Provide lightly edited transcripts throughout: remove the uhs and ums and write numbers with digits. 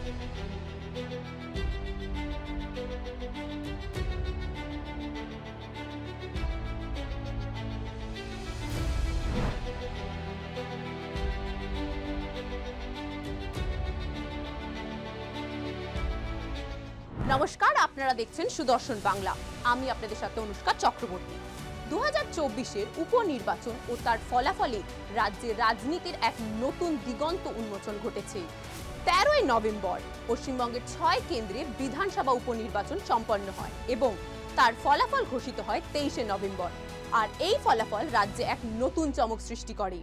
নমস্কার, আপনারা দেখছেন সুদর্শন বাংলা। আমি আপনাদের সাথে অনুষ্কা চক্রবর্তী। 2024-এর উপনির্বাচন ও তার ফলাফলে রাজ্যের রাজনীতির এক নতুন দিগন্ত উন্মোচন ঘটেছে। 13ই নভেম্বর পশ্চিমবঙ্গের 6 কেন্দ্রে বিধানসভা উপনির্বাচন সম্পন্ন হয় এবং তার ফলাফল ঘোষিত হয় 23শে নভেম্বর। আর এই ফলাফল রাজ্যে এক নতুন চমক সৃষ্টি করে।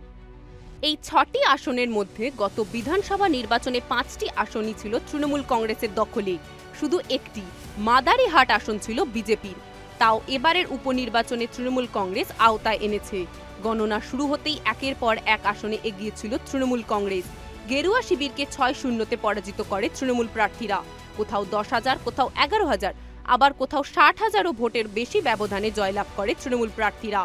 এই 6টি আসনের মধ্যে গত বিধানসভা নির্বাচনে 5টি আসনই ছিল তৃণমূল কংগ্রেসের দখলে। শুধু একটি মাদারিহাট আসন ছিল বিজেপির। তাও এবারের উপনির্বাচনে তৃণমূল কংগ্রেস আওতায় এনেছে। গণনা শুরু হতেই একের পর এক আসনে এগিয়ে ছিল তৃণমূল কংগ্রেস। গেরুয়া শিবিরকে 6-0-তে পরাজিত করে তৃণমূল প্রার্থীরা। কোথাও 10,000, কোথাও 11,000, আবার কোথাও 60,000 ভোটের বেশি ব্যবধানে জয়লাভ করে তৃণমূল প্রার্থীরা।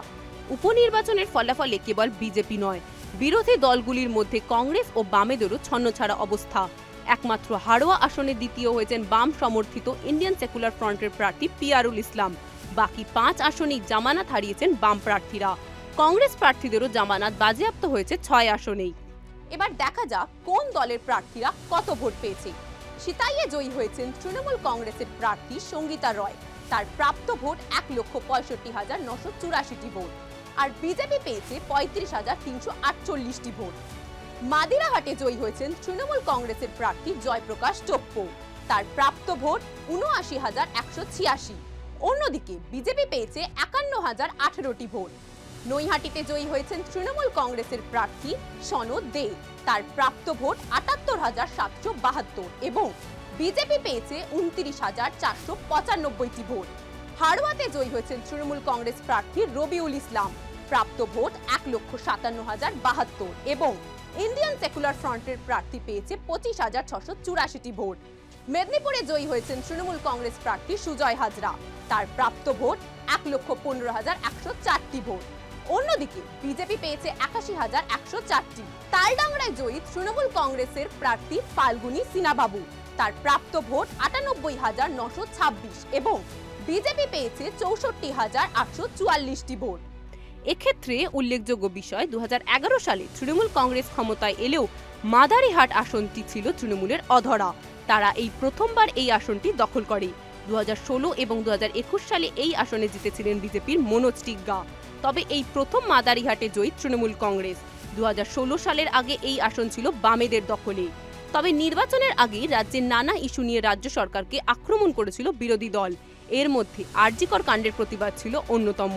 উপনির্বাচনের ফলাফলে কেবল বিজেপি নয়, বিরোধী দলগুলির মধ্যে কংগ্রেস ও বামেদেরও ছন্নছাড়া অবস্থা। একমাত্র হাড়োয়া আসনে দ্বিতীয় হয়েছেন বাম সমর্থিত ইন্ডিয়ান সেকুলার ফ্রন্টের প্রার্থী পিয়ারুল ইসলাম। বাকি 5 আসনেই জামানত হারিয়েছেন বাম প্রার্থীরা। কংগ্রেস প্রার্থীদেরও জামানত বাজেয়াপ্ত হয়েছে 6 আসনেই। এবার দেখা যাক কোন দলের প্রার্থীরা কত ভোট পেয়েছে। সিতাইয়ে জয়ী হয়েছেন তৃণমূল কংগ্রেসের প্রার্থী সঙ্গীতা রয়। তার প্রাপ্ত ভোট 1,65,984টি ভোট। আর বিজেপি পেয়েছে 35,348টি ভোট। মাদিরাহাটে জয়ী হয়েছেন তৃণমূল কংগ্রেসের প্রার্থী জয়প্রকাশ টোপ্পো। তার প্রাপ্ত ভোট 79,186। অন্যদিকে বিজেপি পেয়েছে 51,018টি ভোট। নৈহাটিতে জয়ী হয়েছেন তৃণমূল কংগ্রেসের প্রার্থী সনদ দে। তার প্রাপ্ত ভোট 78,772 এবং বিজেপি পেয়েছে 29,495টি ভোট। হাড়োয়াতে জয়ী হয়েছেন তৃণমূল কংগ্রেস প্রার্থী রবিউল ইসলাম। প্রাপ্ত ভোট 1,57,072 এবং ইন্ডিয়ান সেকুলার ফ্রন্টের প্রার্থী পেয়েছে 25,684টি ভোট। মেদিনীপুরে জয়ী হয়েছেন তৃণমূল কংগ্রেস প্রার্থী সুজয় হাজরা। তার প্রাপ্ত ভোট 1,15,104টি ভোট। অন্যদিকে বিজেপি পেয়েছে 81,104টি। তালডাংরায় জয়ী তৃণমূল কংগ্রেসের প্রার্থী ফাল্গুনী সিনাবাবু। তার প্রাপ্ত ভোট 98,926 এবং বিজেপি পেয়েছে 64,844টি ভোট। এক্ষেত্রে উল্লেখযোগ্য বিষয়, 2011 সালে তৃণমূল কংগ্রেস ক্ষমতায় এলেও মাদারিহাট আসনটি ছিল তৃণমূলের অধরা। তারা এই প্রথমবার এই আসনটি দখল করে। 2016 এবং 2021 সালে এই আসনে জিতেছিলেন বিজেপির মনোজ টিগ্গা। তবে এই প্রথম মাদারিহাটে জয়ী তৃণমূল কংগ্রেস। 2016 সালের আগে এই আসন ছিল বামেদের দখলে। তবে নির্বাচনের আগে রাজ্যের নানা ইস্যু নিয়ে রাজ্য সরকারকে আক্রমণ করেছিল বিরোধী দল। এর মধ্যে আরজিকর কাণ্ডের প্রতিবাদ ছিল অন্যতম।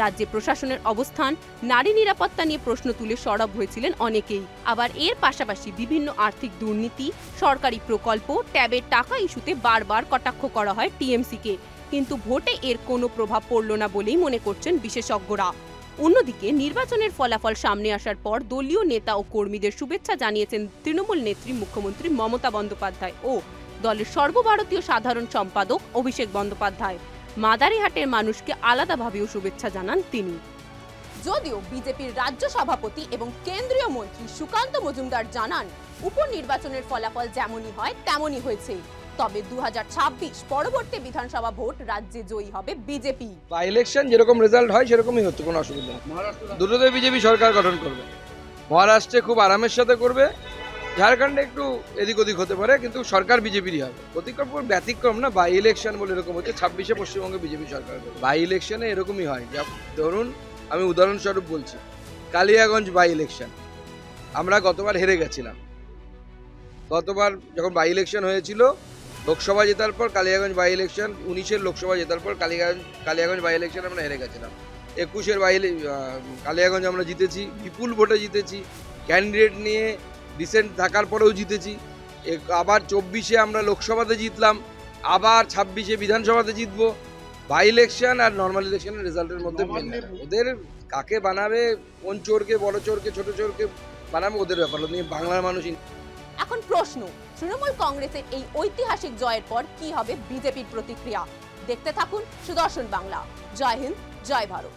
রাজ্যে প্রশাসনের অবস্থান, নারী নিরাপত্তা নিয়ে প্রশ্ন তুলে সরব হয়েছিলেন অনেকেই। আবার এর পাশাপাশি বিভিন্ন আর্থিক দুর্নীতি, সরকারি প্রকল্প, ট্যাবের টাকা ইস্যুতে বারবার কটাক্ষ করা হয় টিএমসিকে। কিন্তু ভোটে এর কোনো প্রভাব পড়ল না বলেই মনে করছেন বিশেষজ্ঞরা। অন্যদিকে নির্বাচনের ফলাফল সামনে আসার পর দলীয় নেতা ও কর্মীদের শুভেচ্ছা জানিয়েছেন তৃণমূল নেত্রী মুখ্যমন্ত্রী মমতা বন্দ্যোপাধ্যায় ও দলের সর্বভারতীয় সাধারণ সম্পাদক অভিষেক বন্দ্যোপাধ্যায়। মাদারিহাটের মানুষকে আলাদাভাবেও শুভেচ্ছা জানান তিনি। যদিও বিজেপির রাজ্য সভাপতি এবং কেন্দ্রীয় মন্ত্রী সুকান্ত মজুমদার জানান, উপনির্বাচনের ফলাফল যেমনই হয় তেমনই হয়েছে। তবে 2026 পরবর্তী বিধানসভা ভোট রাজ্যে জয়ী হবে বিজেপি। বাই ইলেকশন যেরকম রেজাল্ট হয় সেরকমই হচ্ছে, কোনো অসুবিধা নেই। দুটোতে বিজেপি সরকার গঠন করবে। মহারাষ্ট্রে খুব আরামের সাথে করবে, ঝাড়খণ্ডে একটু এদিক ওদিক হতে পারে, কিন্তু সরকার বিজেপিরই হবে। ব্যতিক্রম না, বাই ইলেকশন বলে এরকম হচ্ছে। 26-এ পশ্চিমবঙ্গে বিজেপি সরকার হবে। বাই ইলেকশনে এরকমই হয়। ধরুন, আমি উদাহরণস্বরূপ বলছি, কালিয়াগঞ্জ বাই ইলেকশন আমরা গতবার হেরে গেছিলাম। গতবার যখন বাই ইলেকশন হয়েছিল, লোকসভা জেতার পর কালিয়াগঞ্জ বাই ইলেকশন, 19-এর লোকসভা জেতার পর কালিয়াগঞ্জ বাই ইলেকশন আমরা হেরে গেছিলাম। 21-এর কালিয়াগঞ্জ আমরা জিতেছি, বিপুল ভোটে জিতেছি, ক্যান্ডিডেট নিয়ে রিসেন্ট থাকার পরেও জিতেছি। আবার 24-এ আমরা লোকসভাতে জিতলাম, আবার 26-এ বিধানসভাতে জিতবো। বাই ইলেকশন আর নর্মাল ইলেকশনের রেজাল্টের মধ্যে ওদের কাকে বানাবে, কোন চোরকে, বড় চোরকে, ছোট চোরকে বানাবে, ওদের ব্যাপার নিয়ে বাংলার মানুষ। এখন প্রশ্ন, তৃণমূল কংগ্রেসের এই ঐতিহাসিক জয়ের পর কি হবে বিজেপির প্রতিক্রিয়া? দেখতে থাকুন সুদর্শন বাংলা। জয় হিন্দ, জয় ভারত।